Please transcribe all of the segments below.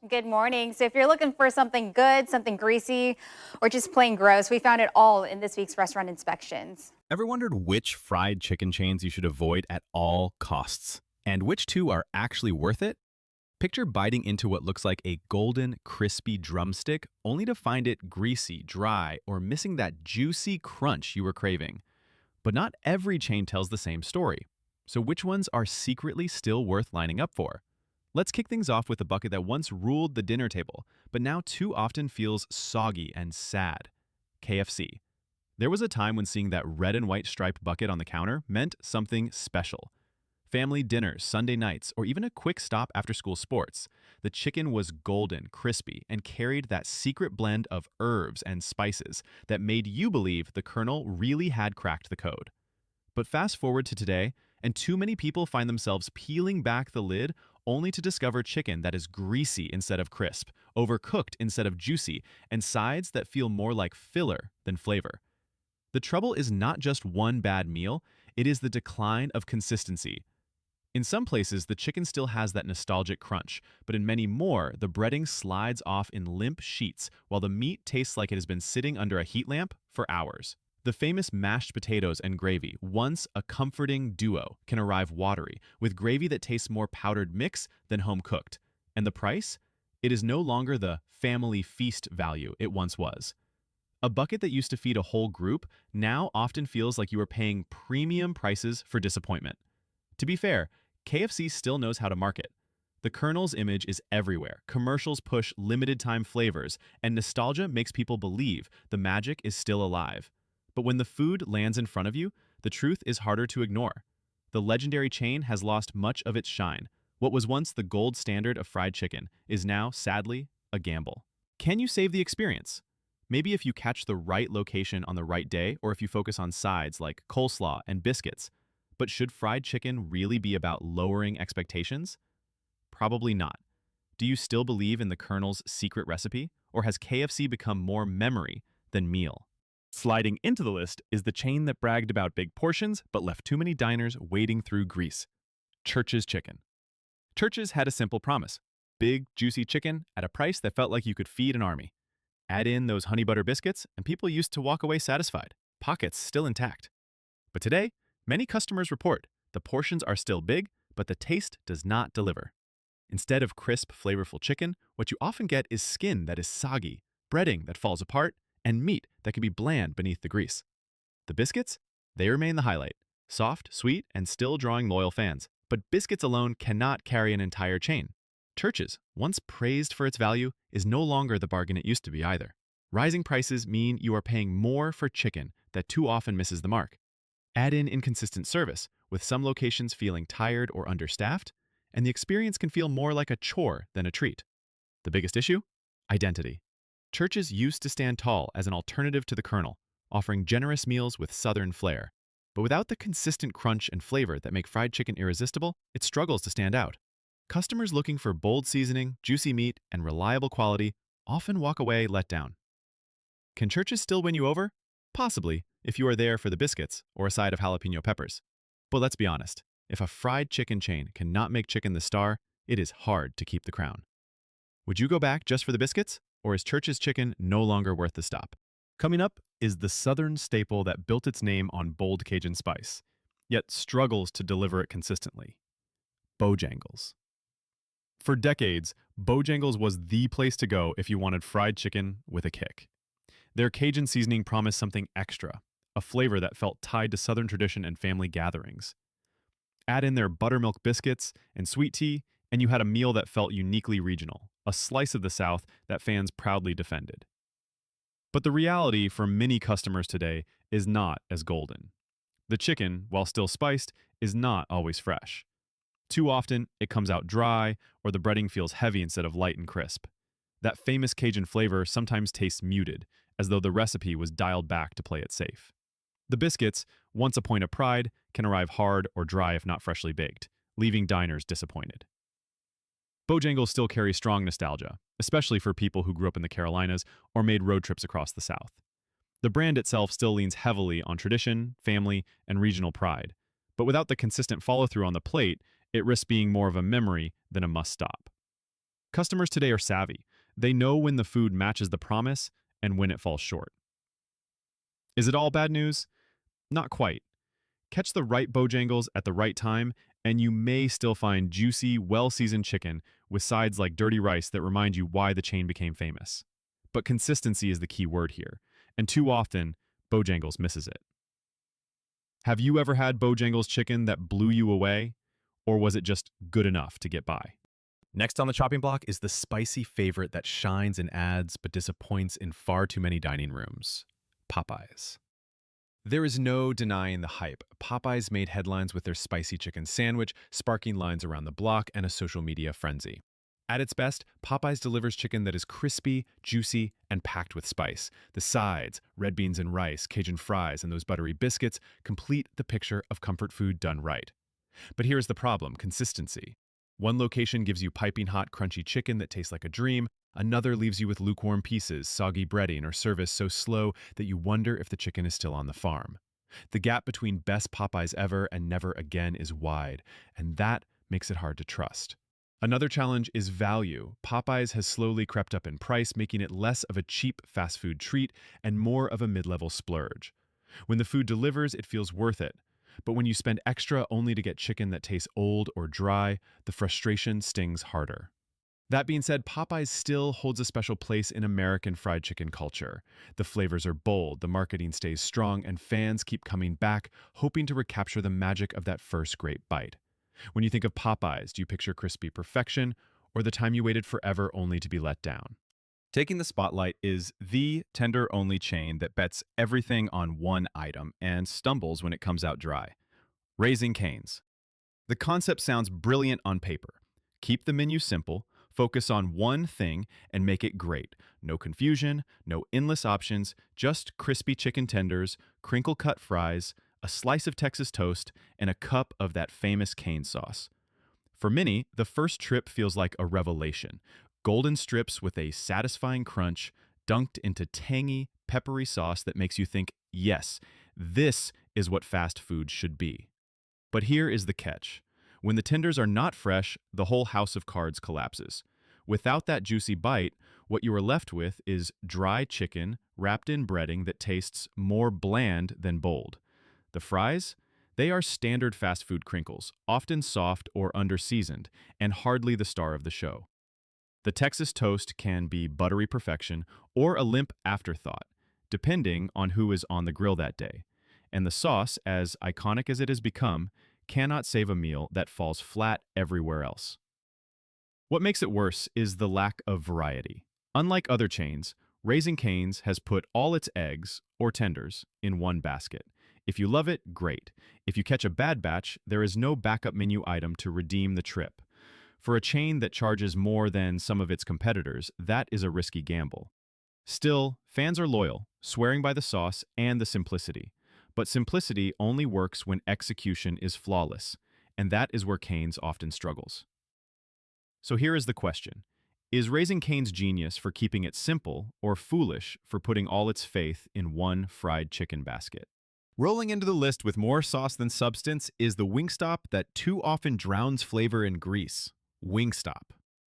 Good morning. So, if you're looking for something good, something greasy, or just plain gross, we found it all in this week's restaurant inspections. Ever wondered which fried chicken chains you should avoid at all costs? And which two are actually worth it? Picture biting into what looks like a golden, crispy drumstick, only to find it greasy, dry, or missing that juicy crunch you were craving. But not every chain tells the same story. So which ones are secretly still worth lining up for? Let's kick things off with a bucket that once ruled the dinner table, but now too often feels soggy and sad. KFC. There was a time when seeing that red and white striped bucket on the counter meant something special. Family dinners, Sunday nights, or even a quick stop after school sports. The chicken was golden, crispy, and carried that secret blend of herbs and spices that made you believe the Colonel really had cracked the code. But fast forward to today, and too many people find themselves peeling back the lid only to discover chicken that is greasy instead of crisp, overcooked instead of juicy, and sides that feel more like filler than flavor. The trouble is not just one bad meal, it is the decline of consistency. In some places, the chicken still has that nostalgic crunch, but in many more, the breading slides off in limp sheets while the meat tastes like it has been sitting under a heat lamp for hours. The famous mashed potatoes and gravy, once a comforting duo, can arrive watery, with gravy that tastes more powdered mix than home cooked. And the price? It is no longer the family feast value it once was. A bucket that used to feed a whole group now often feels like you are paying premium prices for disappointment. To be fair, KFC still knows how to market. The Colonel's image is everywhere. Commercials push limited time flavors, and nostalgia makes people believe the magic is still alive. But when the food lands in front of you, the truth is harder to ignore. The legendary chain has lost much of its shine. What was once the gold standard of fried chicken is now, sadly, a gamble. Can you save the experience? Maybe if you catch the right location on the right day, or if you focus on sides like coleslaw and biscuits. But should fried chicken really be about lowering expectations? Probably not. Do you still believe in the Colonel's secret recipe, or has KFC become more memory than meal? Sliding into the list is the chain that bragged about big portions but left too many diners wading through grease. Church's Chicken. Church's had a simple promise: big, juicy chicken at a price that felt like you could feed an army. Add in those honey butter biscuits, and people used to walk away satisfied, pockets still intact. But today, many customers report the portions are still big, but the taste does not deliver. Instead of crisp, flavorful chicken, what you often get is skin that is soggy, breading that falls apart, and meat that can be bland beneath the grease. The biscuits? They remain the highlight. Soft, sweet, and still drawing loyal fans. But biscuits alone cannot carry an entire chain. Church's, once praised for its value, is no longer the bargain it used to be either. Rising prices mean you are paying more for chicken that too often misses the mark. Add in inconsistent service, with some locations feeling tired or understaffed, and the experience can feel more like a chore than a treat. The biggest issue? Identity. Church's used to stand tall as an alternative to the Colonel, offering generous meals with Southern flair. But without the consistent crunch and flavor that make fried chicken irresistible, it struggles to stand out. Customers looking for bold seasoning, juicy meat, and reliable quality often walk away let down. Can Church's still win you over? Possibly, if you are there for the biscuits or a side of jalapeno peppers. But let's be honest, if a fried chicken chain cannot make chicken the star, it is hard to keep the crown. Would you go back just for the biscuits, or is Church's chicken no longer worth the stop? Coming up is the Southern staple that built its name on bold Cajun spice, yet struggles to deliver it consistently: Bojangles. For decades, Bojangles was the place to go if you wanted fried chicken with a kick. Their Cajun seasoning promised something extra, a flavor that felt tied to Southern tradition and family gatherings. Add in their buttermilk biscuits and sweet tea, and you had a meal that felt uniquely regional, a slice of the South that fans proudly defended. But the reality for many customers today is not as golden. The chicken, while still spiced, is not always fresh. Too often, it comes out dry, or the breading feels heavy instead of light and crisp. That famous Cajun flavor sometimes tastes muted, as though the recipe was dialed back to play it safe. The biscuits, once a point of pride, can arrive hard or dry if not freshly baked, leaving diners disappointed. Bojangles still carry strong nostalgia, especially for people who grew up in the Carolinas or made road trips across the South. The brand itself still leans heavily on tradition, family, and regional pride, but without the consistent follow-through on the plate, it risks being more of a memory than a must-stop. Customers today are savvy. They know when the food matches the promise and when it falls short. Is it all bad news? Not quite. Catch the right Bojangles at the right time, and you may still find juicy, well-seasoned chicken with sides like dirty rice that remind you why the chain became famous. But consistency is the key word here, and too often, Bojangles misses it. Have you ever had Bojangles chicken that blew you away? Or was it just good enough to get by? Next on the chopping block is the spicy favorite that shines in ads but disappoints in far too many dining rooms: Popeyes. There is no denying the hype. Popeyes made headlines with their spicy chicken sandwich, sparking lines around the block and a social media frenzy. At its best, Popeyes delivers chicken that is crispy, juicy, and packed with spice. The sides, red beans and rice, Cajun fries, and those buttery biscuits complete the picture of comfort food done right. But here's the problem: consistency. One location gives you piping hot, crunchy chicken that tastes like a dream. Another leaves you with lukewarm pieces, soggy breading, or service so slow that you wonder if the chicken is still on the farm. The gap between best Popeyes ever and never again is wide, and that makes it hard to trust. Another challenge is value. Popeyes has slowly crept up in price, making it less of a cheap fast food treat and more of a mid-level splurge. When the food delivers, it feels worth it. But when you spend extra only to get chicken that tastes old or dry, the frustration stings harder. That being said, Popeyes still holds a special place in American fried chicken culture. The flavors are bold, the marketing stays strong, and fans keep coming back, hoping to recapture the magic of that first great bite. When you think of Popeyes, do you picture crispy perfection, or the time you waited forever only to be let down? Taking the spotlight is the tender-only chain that bets everything on one item and stumbles when it comes out dry: Raising Cane's. The concept sounds brilliant on paper. Keep the menu simple, focus on one thing, and make it great. No confusion, no endless options, just crispy chicken tenders, crinkle-cut fries, a slice of Texas toast, and a cup of that famous cane sauce. For many, the first trip feels like a revelation. Golden strips with a satisfying crunch, dunked into tangy, peppery sauce that makes you think, yes, this is what fast food should be. But here is the catch. When the tenders are not fresh, the whole house of cards collapses. Without that juicy bite, what you are left with is dry chicken wrapped in breading that tastes more bland than bold. The fries? They are standard fast food crinkles, often soft or under-seasoned, and hardly the star of the show. The Texas toast can be buttery perfection or a limp afterthought, depending on who is on the grill that day. And the sauce, as iconic as it has become, cannot save a meal that falls flat everywhere else. What makes it worse is the lack of variety. Unlike other chains, Raising Cane's has put all its eggs, or tenders, in one basket. If you love it, great. If you catch a bad batch, there is no backup menu item to redeem the trip. For a chain that charges more than some of its competitors, that is a risky gamble. Still, fans are loyal, swearing by the sauce and the simplicity. But simplicity only works when execution is flawless, and that is where Cane's often struggles. So here is the question. Is Raising Cane's genius for keeping it simple, or foolish for putting all its faith in one fried chicken basket? Rolling into the list with more sauce than substance is the Wingstop that too often drowns flavor in grease: Wingstop.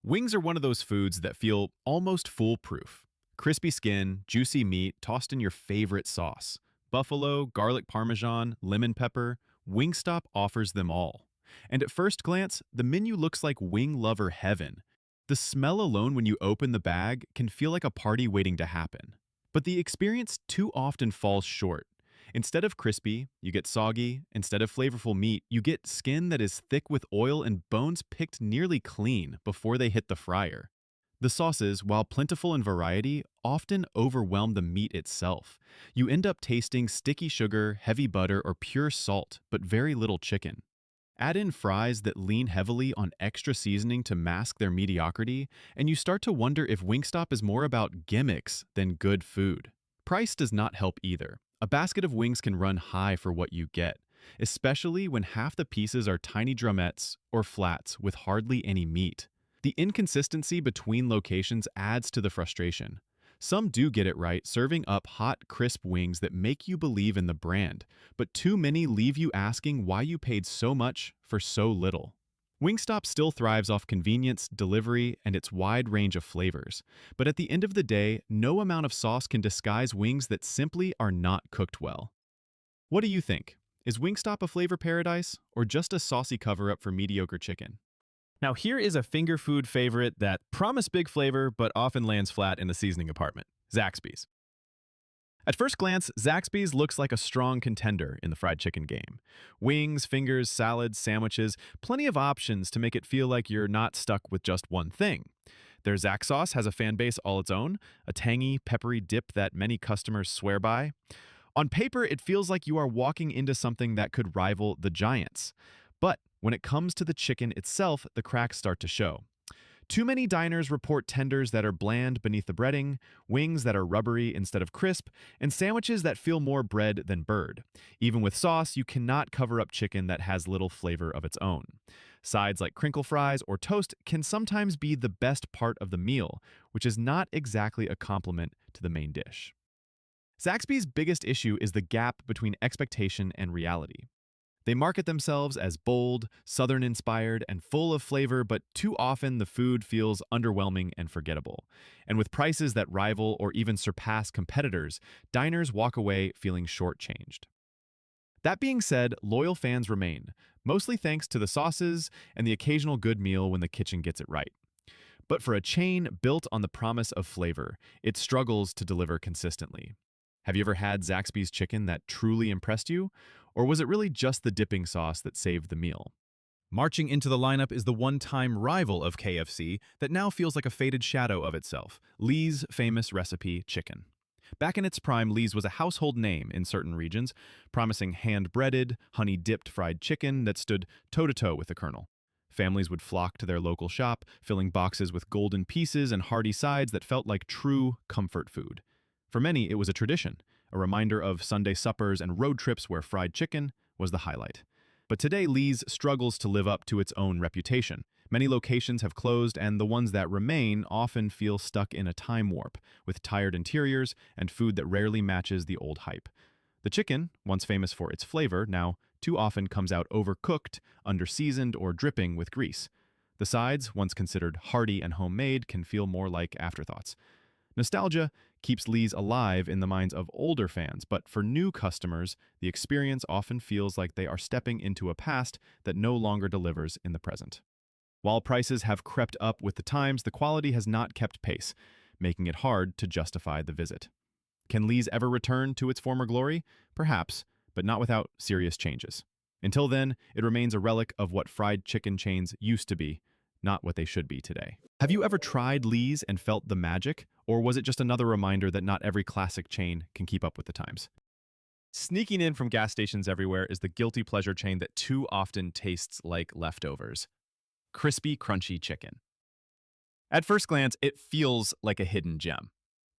Wings are one of those foods that feel almost foolproof. Crispy skin, juicy meat tossed in your favorite sauce. Buffalo, garlic parmesan, lemon pepper, Wingstop offers them all. And at first glance, the menu looks like wing lover heaven. The smell alone when you open the bag can feel like a party waiting to happen. But the experience too often falls short. Instead of crispy, you get soggy. Instead of flavorful meat, you get skin that is thick with oil and bones picked nearly clean before they hit the fryer. The sauces, while plentiful in variety, often overwhelm the meat itself. You end up tasting sticky sugar, heavy butter, or pure salt, but very little chicken. Add in fries that lean heavily on extra seasoning to mask their mediocrity, and you start to wonder if Wingstop is more about gimmicks than good food. Price does not help either. A basket of wings can run high for what you get, especially when half the pieces are tiny drumettes or flats with hardly any meat. The inconsistency between locations adds to the frustration. Some do get it right, serving up hot, crisp wings that make you believe in the brand, but too many leave you asking why you paid so much for so little. Wingstop still thrives off convenience, delivery, and its wide range of flavors. But at the end of the day, no amount of sauce can disguise wings that simply are not cooked well. What do you think? Is Wingstop a flavor paradise, or just a saucy cover-up for mediocre chicken? Now here is a finger food favorite that promised big flavor but often lands flat in the seasoning department: Zaxby's. At first glance, Zaxby's looks like a strong contender in the fried chicken game. Wings, fingers, salads, sandwiches, plenty of options to make it feel like you're not stuck with just one thing. Their Zax sauce has a fan base all its own, a tangy, peppery dip that many customers swear by. On paper, it feels like you are walking into something that could rival the Giants. But when it comes to the chicken itself, the cracks start to show. Too many diners report tenders that are bland beneath the breading, wings that are rubbery instead of crisp, and sandwiches that feel more bread than bird. Even with sauce, you cannot cover up chicken that has little flavor of its own. Sides like crinkle fries or toast can sometimes be the best part of the meal, which is not exactly a compliment to the main dish. Zaxby's biggest issue is the gap between expectation and reality. They market themselves as bold, Southern-inspired, and full of flavor, but too often the food feels underwhelming and forgettable. And with prices that rival or even surpass competitors, diners walk away feeling shortchanged. That being said, loyal fans remain, mostly thanks to the sauces and the occasional good meal when the kitchen gets it right. But for a chain built on the promise of flavor, it struggles to deliver consistently. Have you ever had Zaxby's chicken that truly impressed you? Or was it really just the dipping sauce that saved the meal? Marching into the lineup is the one-time rival of KFC that now feels like a faded shadow of itself: Lee's famous recipe chicken. Back in its prime, Lee's was a household name in certain regions, promising hand-breaded, honey-dipped fried chicken that stood toe-to-toe with the Colonel. Families would flock to their local shop, filling boxes with golden pieces and hearty sides that felt like true comfort food. For many, it was a tradition, a reminder of Sunday suppers and road trips where fried chicken was the highlight. But today, Lee's struggles to live up to its own reputation. Many locations have closed, and the ones that remain often feel stuck in a time warp, with tired interiors and food that rarely matches the old hype. The chicken, once famous for its flavor, now too often comes out overcooked, under-seasoned, or dripping with grease. The sides, once considered hearty and homemade, can feel more like afterthoughts. Nostalgia keeps Lee's alive in the minds of older fans, but for new customers, the experience often feels like they are stepping into a past that no longer delivers in the present. While prices have crept up with the times, the quality has not kept pace, making it hard to justify the visit. Can Lee's ever return to its former glory? Perhaps, but not without serious changes. Until then, it remains a relic of what fried chicken chains used to be, not what they should be today. Have you ever tried Lee's and felt the magic? Or was it just another reminder that not every classic chain can keep up with the times? Sneaking in from gas stations everywhere is the guilty pleasure chain that too often tastes like leftovers: crispy, crunchy chicken. At first glance, it feels like a hidden gem.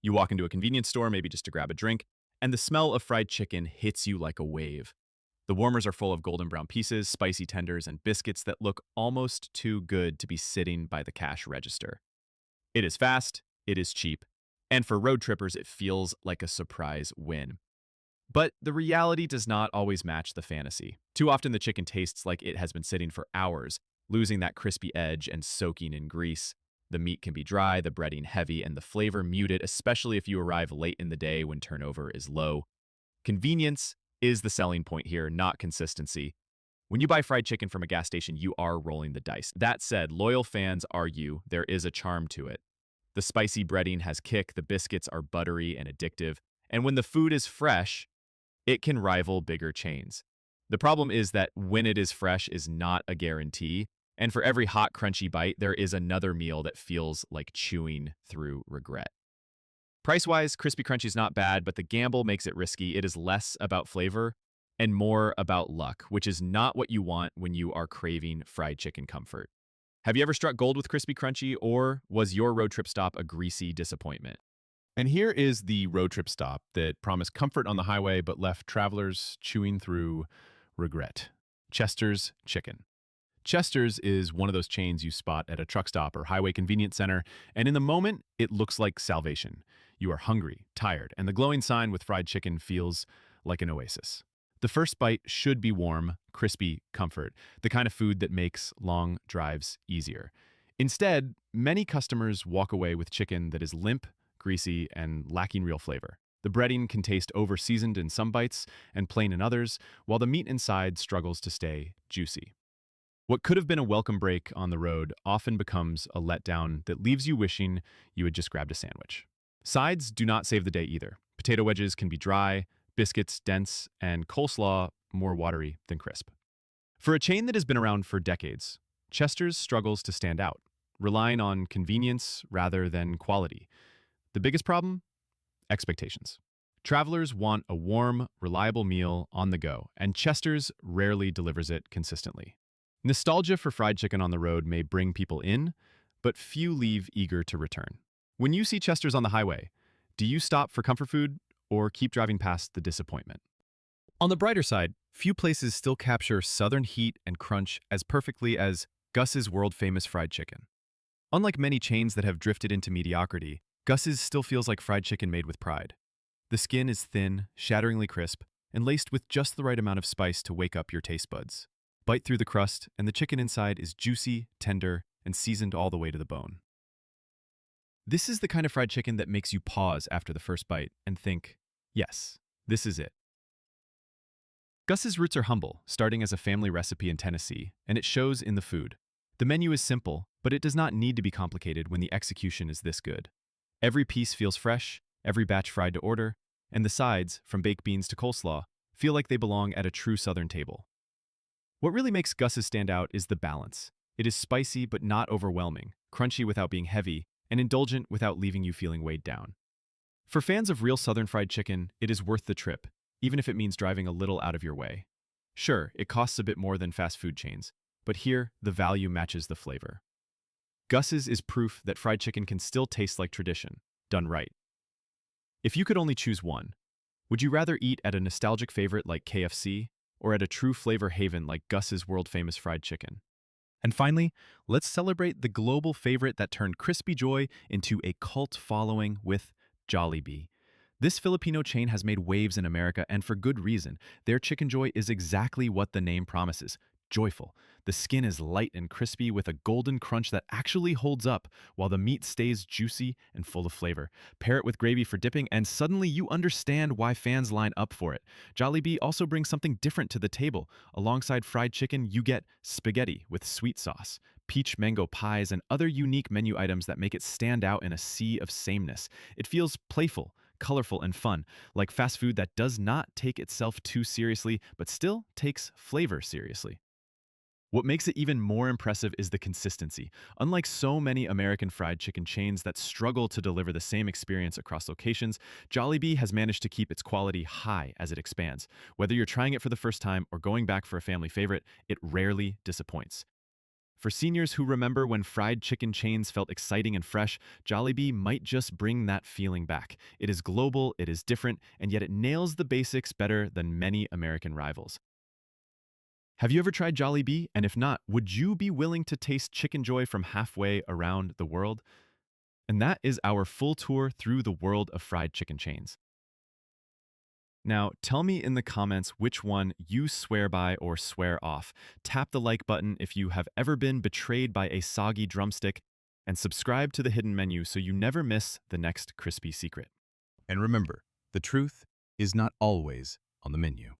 You walk into a convenience store, maybe just to grab a drink, and the smell of fried chicken hits you like a wave. The warmers are full of golden brown pieces, spicy tenders, and biscuits that look almost too good to be sitting by the cash register. It is fast, it is cheap, and for road trippers, it feels like a surprise win. But the reality does not always match the fantasy. Too often the chicken tastes like it has been sitting for hours, losing that crispy edge and soaking in grease. The meat can be dry, the breading heavy, and the flavor muted, especially if you arrive late in the day when turnover is low. Convenience is the selling point here, not consistency. When you buy fried chicken from a gas station, you are rolling the dice. That said, loyal fans argue there is a charm to it. The spicy breading has kick, the biscuits are buttery and addictive, and when the food is fresh, it can rival bigger chains. The problem is that when it is fresh is not a guarantee, and for every hot, crunchy bite, there is another meal that feels like chewing through regret. Price-wise, Crispy Crunchy is not bad, but the gamble makes it risky. It is less about flavor and more about luck, which is not what you want when you are craving fried chicken comfort. Have you ever struck gold with Crispy Crunchy, or was your road trip stop a greasy disappointment? And here is the road trip stop that promised comfort on the highway but left travelers chewing through regret: Chester's Chicken. Chester's is one of those chains you spot at a truck stop or highway convenience center, and in the moment, it looks like salvation. You are hungry, tired, and the glowing sign with fried chicken feels like an oasis. The first bite should be warm, crispy comfort, the kind of food that makes long drives easier. Instead, many customers walk away with chicken that is limp, greasy, and lacking real flavor. The breading can taste over-seasoned in some bites and plain in others, while the meat inside struggles to stay juicy. What could have been a welcome break on the road often becomes a letdown that leaves you wishing you had just grabbed a sandwich. Sides do not save the day either. Potato wedges can be dry, biscuits dense, and coleslaw more watery than crisp. For a chain that has been around for decades, Chester's struggles to stand out, relying on convenience rather than quality. The biggest problem? Expectations. Travelers want a warm, reliable meal on the go, and Chester's rarely delivers it consistently. Nostalgia for fried chicken on the road may bring people in, but few leave eager to return. When you see Chester's on the highway, do you stop for comfort food or keep driving past the disappointment? On the brighter side, few places still capture southern heat and crunch as perfectly as Gus's world-famous fried chicken. Unlike many chains that have drifted into mediocrity, Gus's still feels like fried chicken made with pride. The skin is thin, shatteringly crisp, and laced with just the right amount of spice to wake up your taste buds. Bite through the crust, and the chicken inside is juicy, tender, and seasoned all the way to the bone. This is the kind of fried chicken that makes you pause after the first bite and think, yes, this is it. Gus's roots are humble, starting as a family recipe in Tennessee, and it shows in the food. The menu is simple, but it does not need to be complicated when the execution is this good. Every piece feels fresh, every batch fried to order, and the sides, from baked beans to coleslaw, feel like they belong at a true Southern table. What really makes Gus's stand out is the balance. It is spicy but not overwhelming, crunchy without being heavy, and indulgent without leaving you feeling weighed down. For fans of real Southern fried chicken, it is worth the trip, even if it means driving a little out of your way. Sure, it costs a bit more than fast food chains, but here, the value matches the flavor. Gus's is proof that fried chicken can still taste like tradition, done right. If you could only choose one, would you rather eat at a nostalgic favorite like KFC or at a true flavor haven like Gus's world-famous fried chicken? And finally, let's celebrate the global favorite that turned crispy joy into a cult following with Jollibee. This Filipino chain has made waves in America, and for good reason. Their Chicken Joy is exactly what the name promises. Joyful. The skin is light and crispy with a golden crunch that actually holds up, while the meat stays juicy and full of flavor. Pair it with gravy for dipping, and suddenly you understand why fans line up for it. Jollibee also brings something different to the table. Alongside fried chicken, you get spaghetti with sweet sauce, peach mango pies, and other unique menu items that make it stand out in a sea of sameness. It feels playful, colorful, and fun, like fast food that does not take itself too seriously, but still takes flavor seriously. What makes it even more impressive is the consistency. Unlike so many American fried chicken chains that struggle to deliver the same experience across locations, Jollibee has managed to keep its quality high as it expands. Whether you're trying it for the first time or going back for a family favorite, it rarely disappoints. For seniors who remember when fried chicken chains felt exciting and fresh, Jollibee might just bring that feeling back. It is global, it is different, and yet it nails the basics better than many American rivals. Have you ever tried Jollibee? And if not, would you be willing to taste Chicken Joy from halfway around the world? And that is our full tour through the world of fried chicken chains. Now, tell me in the comments which one you swear by or swear off. Tap the like button if you have ever been betrayed by a soggy drumstick, and subscribe to the hidden menu so you never miss the next crispy secret. And remember, the truth is not always on the menu.